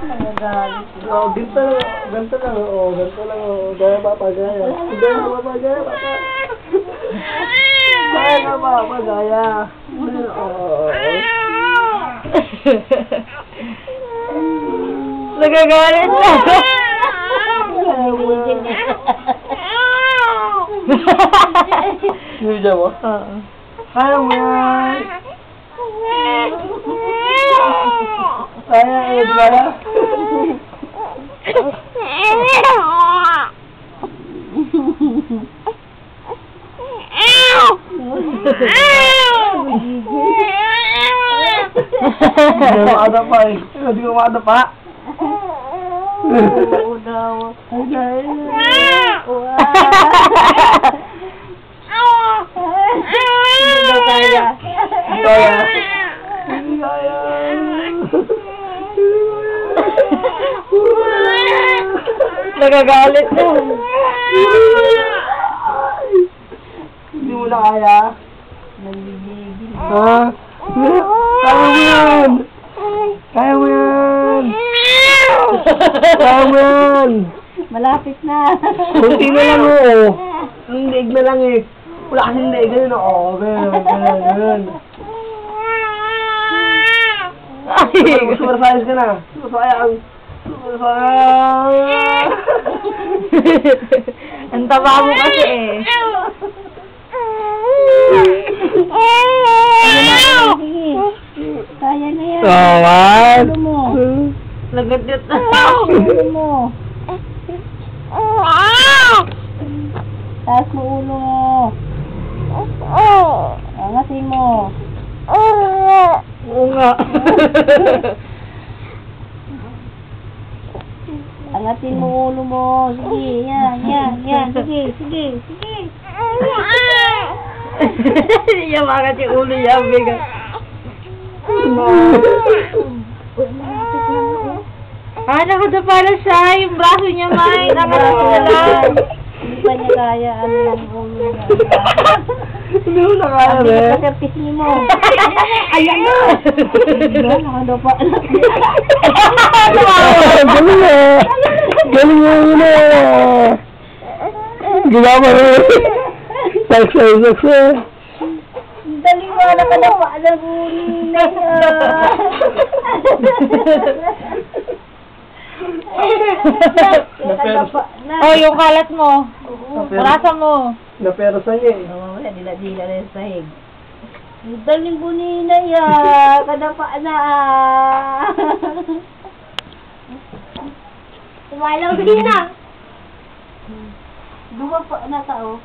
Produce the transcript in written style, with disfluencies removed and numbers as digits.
Nagagalit. Oh, ganito lang, oh, ganito lang, oh. Gaya papa, gaya. Gaya papa, gaya papa. Gaya na papa, gaya. Oh. Nagagalit na. Hindi mo? Oo. Kaya mo yan. Kaya, Ed, kaya? Hindi mo makadapa eh. Hindi ko makadapa. Oo daw. Hindi daw kaya. Kaya. Hindi kaya. Nagagalit na. Hindi mo na kaya? Nagigigil. Ha? Kaya mo yan! Kaya mo yan! Kaya mo yan! Malapit na. Kunti na lang oh. Ang leeg na lang eh. Wala kasing leeg. Ganun oh. Ganun. Super size ka na. Super sayang. Super sayang. Ang taba mo kasi eh. Kaya na yan. Sawan. Ulo mo. Nagadyot na. Ulo mo. Taas mo ulo mo. Angasin mo. Oo nga. Angatin mo ulo mo. Sige, yan. Sige. Yan, makat yung ulo niya, bigat. Nakadapa na siya. Yung braso niya, May. Nakadapa. Hindi pa niya kaya. Ano lang ulo niya. Hindi mo na kaya eh. Pagkapisni mo. Ayan na. Nakadapa na. Galing eh. Galing yun eh. Ginawa rin. Saksa. Dali mo, nakadapa na ulo na Oh, yung kalat mo. Marasa mo. Napersa niya eh. Wala, dila-dila na yung sahig. Daling bunina ya. Kadapa na. Tumalaw din na. Dumapa na tao.